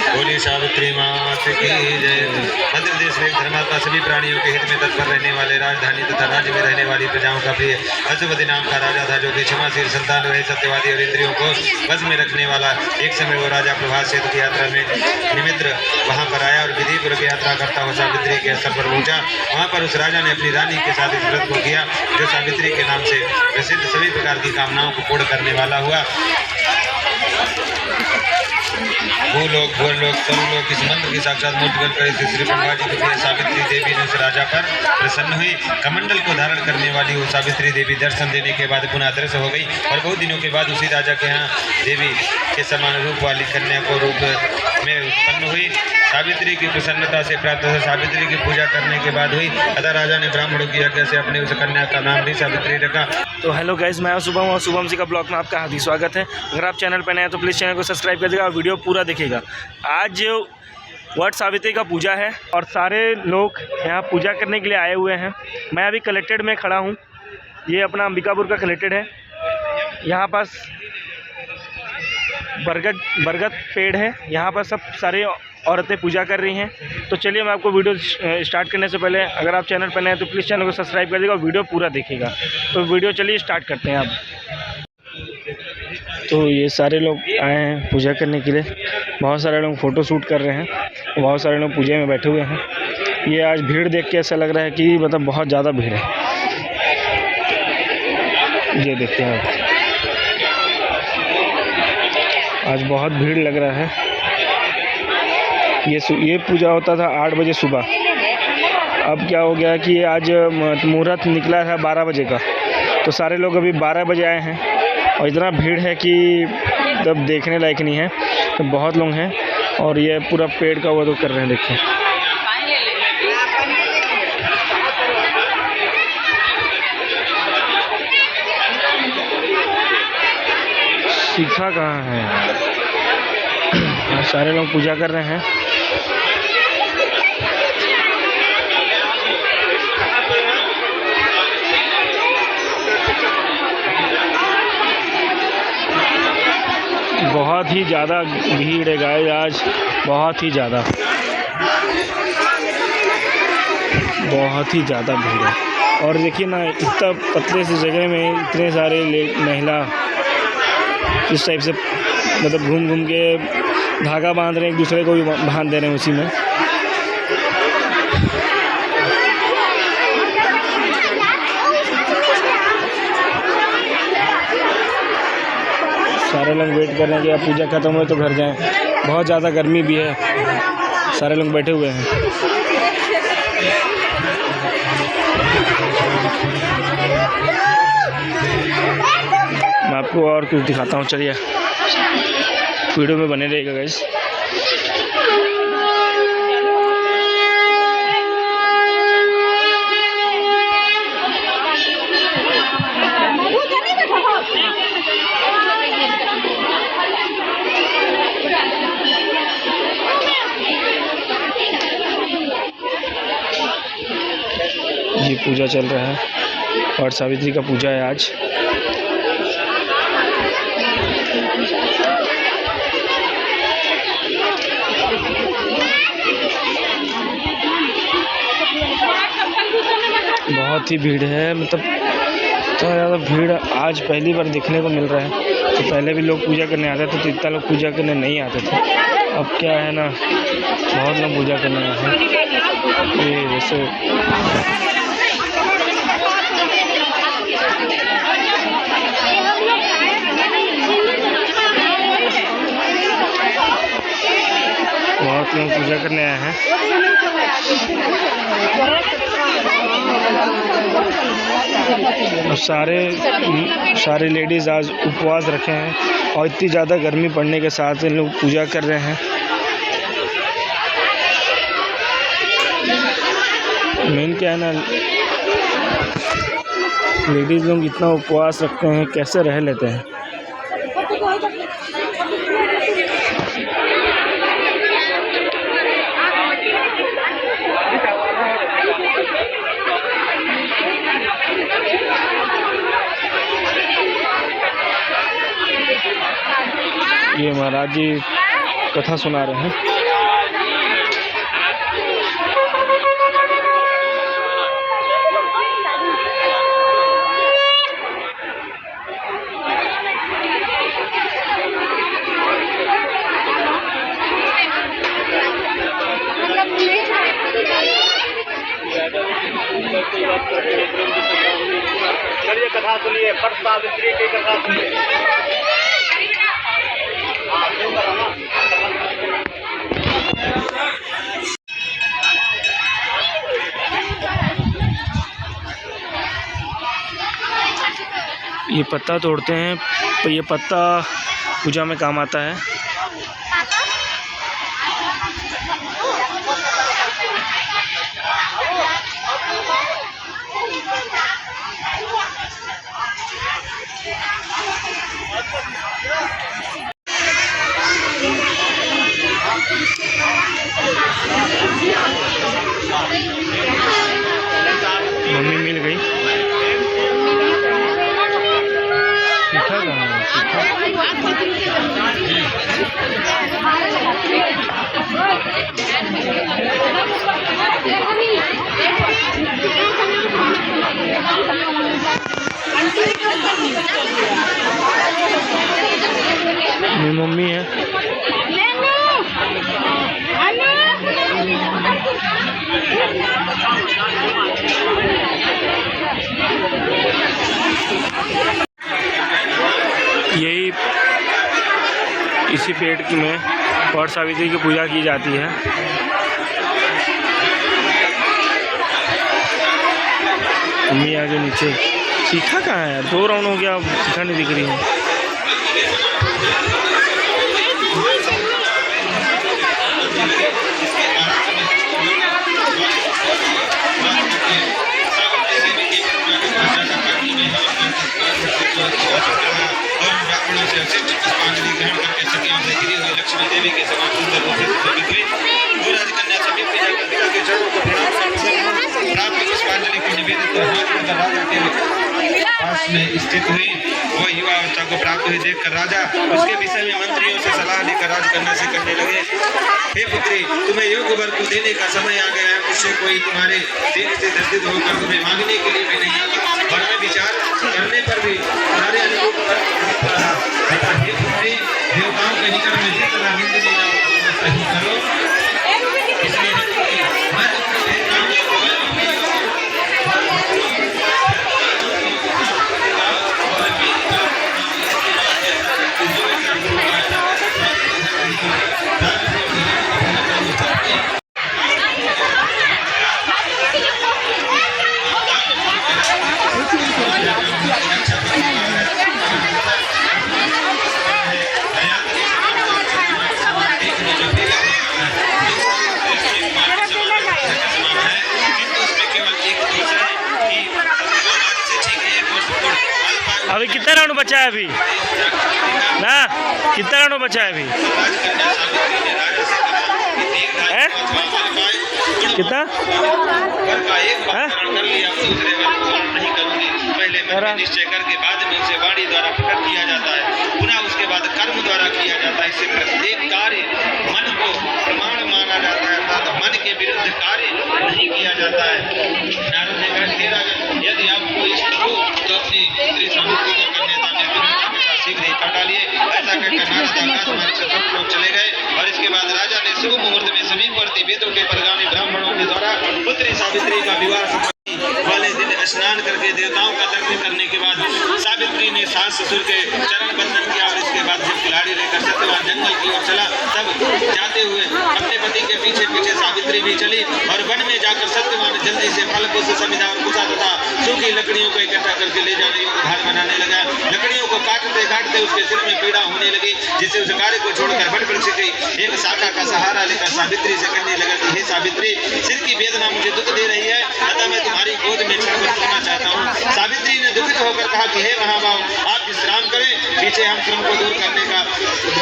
बोलिए सावित्री मात की जय। मध्य प्रदेश में धर्मात्मा सभी प्राणियों के हित में तत्पर रहने वाले, राजधानी तथा राज्य में रहने वाली प्रजाओं का प्रिय अश्वपति नाम का राजा था, जो कि क्षमाशील, संतान रहे, सत्यवादी और इंद्रियों को वश में रखने वाला। एक समय वो राजा प्रभात सेतु की यात्रा में निमित्त वहां पर आया और विधि पूर्वक यात्रा करता हुआ सावित्री के स्थल पर पहुंचा। वहां पर उस राजा ने अपनी रानी के साथ इस व्रत को किया, जो सावित्री के नाम से प्रसिद्ध सभी प्रकार की कामनाओं को पूर्ण करने वाला हुआ। भूलोक, भूलोक, सर्वलोक इस मंत्र की साक्षात मूर्तिगत करे श्री ब्रह्मा जी की सावित्री देवी ने उस राजा पर प्रसन्न हुई। कमंडल को धारण करने वाली वो सावित्री देवी दर्शन देने के बाद पुनः अदृश्य हो गई और बहुत दिनों के बाद उसी राजा के यहाँ देवी के समान रूप वाली कन्या को रूप में उत्पन्न हुई। सावित्री की प्रसन्नता से प्राप्त सावित्री की पूजा करने के बाद हुई। अतः राजा ने ब्राह्मणों की आज्ञा से अपने उस कन्या का नाम भी सावित्री रखा। तो हेलो गाइस, मैं शुभम और शुभम जी का ब्लॉग में आपका हार्दिक स्वागत है। अगर आप चैनल पर नए हैं तो प्लीज़ चैनल को सब्सक्राइब कर दीजिएगा और वीडियो पूरा देखिएगा। आज वट सावित्री का पूजा है और सारे लोग यहाँ पूजा करने के लिए आए हुए हैं। मैं अभी कलेक्टेड में खड़ा हूँ। ये अपना अंबिकापुर का कलेक्टेड है। यहाँ पास बरगद पेड़ है। यहाँ पर सब सारे औरतें पूजा कर रही हैं। तो चलिए मैं आपको वीडियो स्टार्ट करने से पहले, अगर आप चैनल पर नए हैं तो प्लीज़ चैनल को सब्सक्राइब कर दीजिएगा और वीडियो पूरा देखिएगा। तो वीडियो चलिए स्टार्ट करते हैं आप। तो ये सारे लोग आए हैं पूजा करने के लिए। बहुत सारे लोग फ़ोटो शूट कर रहे हैं, बहुत सारे लोग पूजा में बैठे हुए हैं। ये आज भीड़ देख के ऐसा लग रहा है कि मतलब बहुत ज़्यादा भीड़ है। ये देखते हैं आप, आज बहुत भीड़ लग रहा है। ये पूजा होता था 8 बजे सुबह। अब क्या हो गया कि आज मुहूर्त निकला था 12 बजे का, तो सारे लोग अभी 12 बजे आए हैं और इतना भीड़ है कि तब देखने लायक नहीं है। तो बहुत लोग हैं और ये पूरा पेड़ का वो तो कर रहे हैं। देखिए शिखा कहाँ है? सारे लोग पूजा कर रहे हैं। बहुत ही ज़्यादा भीड़ है गाइस, आज बहुत ही ज़्यादा भीड़ है। और देखिए ना, इतना पतले से जगह में इतने सारे महिला इस टाइप से मतलब घूम घूम के धागा बांध रहे हैं, एक दूसरे को भी बांध दे रहे हैं उसी में। सारे लोग वेट कर रहे हैं कि अब पूजा खत्म हो तो घर जाएं। बहुत ज़्यादा गर्मी भी है, सारे लोग बैठे हुए हैं। मैं आपको और कुछ दिखाता हूँ, चलिए वीडियो में बने रहेगा गाइस। ये पूजा चल रहा है और सावित्री का पूजा है आज। बहुत ही भीड़ है, मतलब इतना ज़्यादा भीड़ आज पहली बार देखने को मिल रहा है। तो पहले भी लोग पूजा करने आते थे तो इतना लोग पूजा करने नहीं आते थे। अब क्या है ना, बहुत लोग पूजा करने आए हैं। ये वैसे बहुत लोग पूजा करने आए हैं। और सारे लेडीज़ आज उपवास रखे हैं और इतनी ज़्यादा गर्मी पड़ने के साथ इन लोग पूजा कर रहे हैं। मेन क्या है ना, लेडीज़ लोग इतना उपवास रखते हैं, कैसे रह लेते हैं। ये महाराज जी कथा सुना रहे हैं। चलिए कथा सुनिए, पट सावित्री की कथा सुनिए। ये पत्ता तोड़ते हैं तो ये पत्ता पूजा में काम आता है। मम्मी मिल गई। सीखा कहाँ है? सीखा मेरी मम्मी है। यही इसी पेड़ में पट सावित्री की पूजा की जाती है। मम्मी आगे नीचे। सीखा कहाँ है यार? 2 राउंड हो गया, सीखा नहीं दिख रही है। लक्ष्मी देवी के समान सुंदर रूप से सुशोभित हुई और राजकन्या सभी पूजा करके चरणों को प्रणाम प्राप्त पुष्पांजलि को निवेदित राजा के पास में स्थित हुई। वह युवा अवस्था को प्राप्त हुई देखकर राजा उसके विषय में मंत्रियों से सलाह लेकर राजकन्या से करने लगे, हे पुत्री, तुम्हें योग्य वर को देने का समय आ गया है। मुझसे कोई तुम्हारे देह से दर्शित होकर तुम्हें मांगने के लिए भी नहीं आता और मैं विचार करने पर भी तुम्हारे अनुरूप हे पुत्री, देवताओं के निकट में जितना निंदनीय सही करो। इसलिए अभी कितना राउंड बचा है? अभी ना कितना राउंड बचा है? अभी है कितना? पहले निश्चय करके बाद में उसे वाणी द्वारा प्रकट किया जाता है, पुनः उसके बाद कर्म द्वारा किया जाता है। इससे प्रत्येक कार्य मन को प्रमाण माना जाता है, अर्थात मन के विरुद्ध कार्य नहीं किया जाता है। नारद ने कहा, हे राजन, यदि आपको इष्ट हो तो अपनी पुत्री सावित्री को कन्यादान के साथ शीघ्र ही कर डालिए। ऐसा कहकर नारद आकाश मार्ग से सब लोग चले गए और इसके बाद राजा ने शुभ मुहूर्त में सभी वर्ती वेदों के परगामी ब्राह्मणों के द्वारा पुत्री सावित्री का विवाह वाले दिन स्नान करके देवताओं का दर्शन करने के बाद सावित्री ने सास ससुर के चरण बंधन किया और इसके बाद जब खिलाड़ी लेकर सत्यवान जंगल की ओर चला, तब जाते हुए अपने पति के पीछे पीछे सावित्री भी चली और वन में जाकर सत्यवान जल्दी से फल पुष्प समिधा और कुशा तथा सूखी लकड़ियों को इकट्ठा करके ले जाने योग्य धार बनाने लगा। लकड़ियों को काटते काटते उसके सिर में पीड़ा होने लगी, जिससे उस कार्य को छोड़कर बट वृक्ष की एक शाखा का सहारा लेकर सावित्री से कहने लगा कि हे सावित्री, सिर की वेदना मुझे दुख दे रही है, अतः मैं तुम्हारी गोद में क्षण भर सोना चाहता हूँ। सावित्री ने दुखित होकर कहा कि हे महाभाव, आप विश्राम करें, पीछे हम श्रम को दूर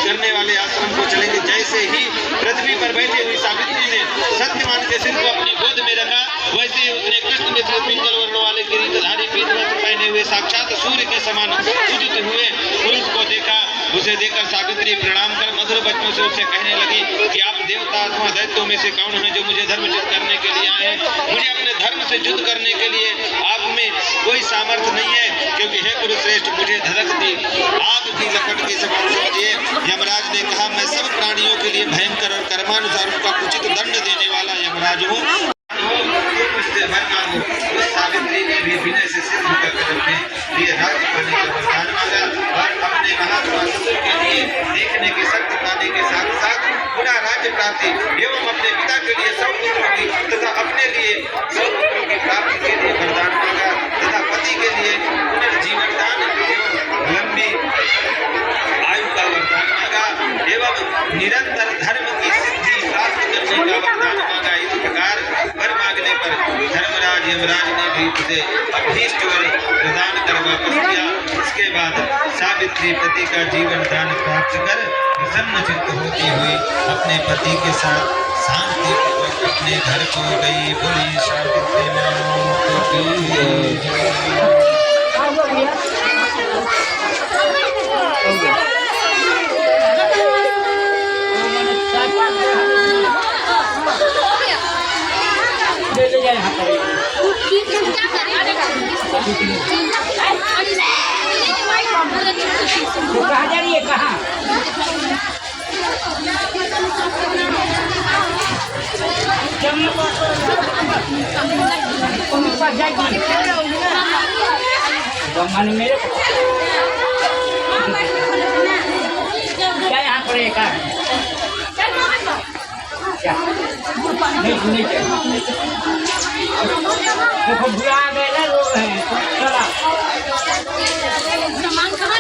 करने वाले आश्रम को चलेंगे। जैसे ही पृथ्वी पर बैठी हुई सावित्री ने सत्यवान के सिर को अपनी गोद में रखा, वैसे ही उसने कृष्ण मित्र पिंगल वर्ण वाले किरीटधारी पीत वस्त्र पहने हुए साक्षात सूर्य के समान उदित हुए पुरुष को देखा। उसे देखकर सावित्री प्रणाम कर मधुर वचनों से उससे कहने लगी कि आप देवता अथवा दैत्यों में से कौन हैं जो मुझे धर्मच्युत करने के लिए आए हैं। मुझे अपने धर्म से युद्ध करने के लिए आप में कोई सामर्थ्य नहीं है, क्योंकि हे कुरुश्रेष्ठ मुझे धधकती आग की लपट के समान समझिए। यमराज ने कहा, मैं सब प्राणियों के लिए भयंकर और कर्मानुसार उनका उचित दंड देने वाला यमराज हूँ। सावित्री ने भी विनय से सिर झुकाकर अपने लिए राज्य पाने का वरदान मांगा और अपने महात्मा के लिए देखने की शक्ति पाने के साथ साथ पूरा राज्य प्राप्ति एवं अपने पिता के लिए 100 पुत्रों की तथा अपने लिए 100 पुत्रों की प्राप्ति के लिए वरदान मांगा तथा पति के लिए पुनर्जीवन दान एवं लंबी आयु का वरदान मांगा एवं निरंतर धर्म की सिद्धि प्राप्त करने का वरदान मांगा। इस प्रकार वर मांगने पर धर्मराज यमराज ने भी उसे अभीष्ट वर प्रदान कर वापस किया। इसके बाद सावित्री पति का जीवन दान प्राप्त कर प्रसन्न चित्त होती हुई अपने पति के साथ शांति पूर्वक अपने घर को गई। बोली सावित्री माता की। कहाँ जा रही है, कहाँ? मेरे क्या यहाँ पर एक नहीं देखो बुरा गए ना लोग हैं सामान कहाँ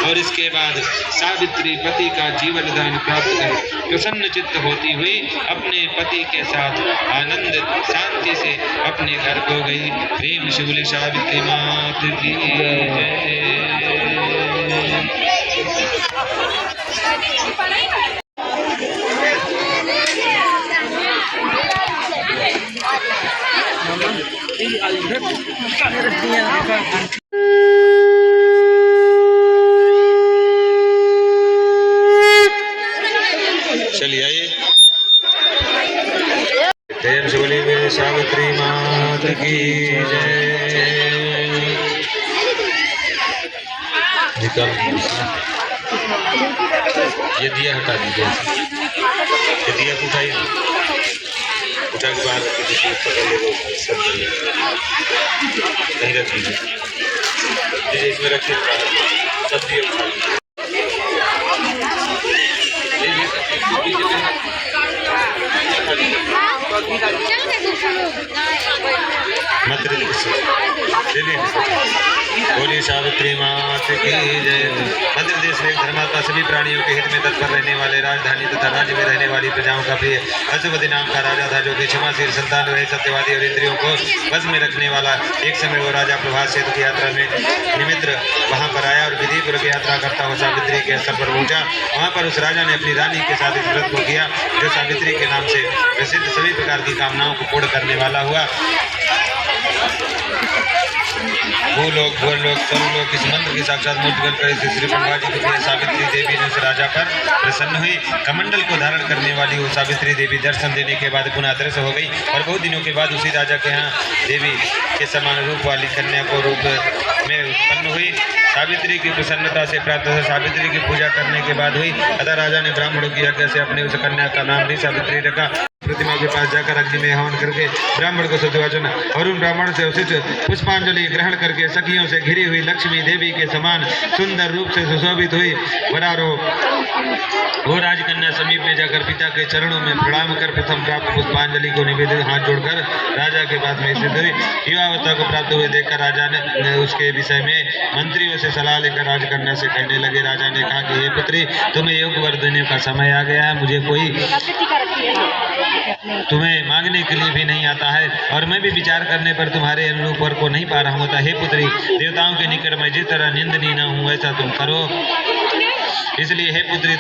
और इसके बाद सावित्री पति का जीवन दान प्राप्त कर प्रसन्न चित्त होती हुई अपने पति के साथ आनंद शांति से अपने घर को गई। प्रेम से बोले सावित्री माता की चलिए आइए। प्रेम से बोली मेरे सावित्री माता की जय। ये दिया हटा दीजिए, ये दिया उठाइए, उठा के बाहर कहीं रख दीजिए, इसमें रखिए सब्जी बोली सावित्री माता की जय। मध्य प्रदेश में धर्मात्मा सभी प्राणियों के हित में तत्पर रहने वाले राजधानी तथा राज्य में रहने वाली प्रजाओं का प्रिय हर्षवती नाम का राजा था, जो कि क्षमाशील, संतान रहे, सत्यवादी और इंद्रियों को वश में रखने वाला। एक समय वो राजा प्रभास सेतु की यात्रा में निमित्त वहां पर आया और विधि पूर्वक यात्रा करता हुआ सावित्री के स्थल पर पहुंचा। वहां पर उस राजा ने अपनी रानी के साथ इस व्रत को किया, जो सावित्री के नाम से प्रसिद्ध सभी प्रकार की कामनाओं को पूर्ण करने वाला हुआ। भूलोक भूलोक सर्वलोक इस मंत्र की साक्षात मूर्तिगत करे श्री ब्रह्मा जी के सावित्री देवी ने उस राजा पर प्रसन्न हुई। कमंडल को धारण करने वाली वो सावित्री देवी दर्शन देने के बाद पुनः अदृश्य हो गई और बहुत दिनों के बाद उसी राजा के यहाँ देवी के समान रूप वाली कन्या को रूप में उत्पन्न हुई। सावित्री की प्रसन्नता से प्राप्त सावित्री की पूजा करने के बाद हुई। अतः राजा ने ब्राह्मणों की आज्ञा से अपनी उस कन्या का नाम भी सावित्री रखा। प्रतिमा के पास जाकर अग्नि में हवन करके ब्राह्मण को शुद्धवचन और उन ब्राह्मण से उचित पुष्पांजलि ग्रहण करके सखियों से घिरी हुई लक्ष्मी देवी के समान सुंदर रूप से सुशोभित हुई वरारोह वो राजकन्या समीप में जाकर पिता के चरणों में प्रणाम कर प्रथम प्राप्त पुष्पांजलि को निवेदित हाथ जोड़कर राजा के पास में स्थित हुई। युवावस्था को प्राप्त हुए देखकर राजा ने उसके विषय में मंत्रियों से सलाह लेकर राजकन्या से कहने लगे। राजा ने कहा कि हे पुत्री, तुम्हें योग वर देने का समय आ गया है। मुझे कोई तुम्हें मांगने के लिए भी नहीं आता है और मैं भी विचार करने पर तुम्हारे अनुरूप वर को नहीं पा रहा हूँ। हे पुत्री, देवताओं के निकट मैं जिस तरह निंदनीय न हूँ वैसा तुम करो। इसलिए हे पुत्री,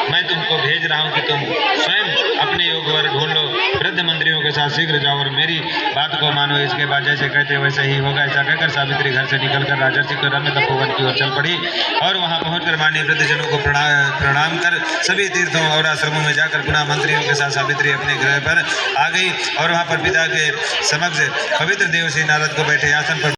मैं तुमको भेज रहा हूँ कि तुम स्वयं अपने योग वर ढूंढ लो। वृद्ध मंत्रियों के साथ शीघ्र जाओ और मेरी बात को मानो। इसके बाद जैसे कहते वैसे ही होगा। ऐसा कहकर सावित्री घर से निकलकर राजर्षि को रम्य तपोवन की ओर चल पड़ी और वहां पहुंचकर माननीय वृद्धजनों को प्रणाम कर सभी तीर्थों और आश्रमों में जाकर पुनः मंत्रियों के साथ सावित्री अपने गृह पर आ गई और वहां पर पिता के समक्ष पवित्र देवर्षि नारद को बैठे आसन पर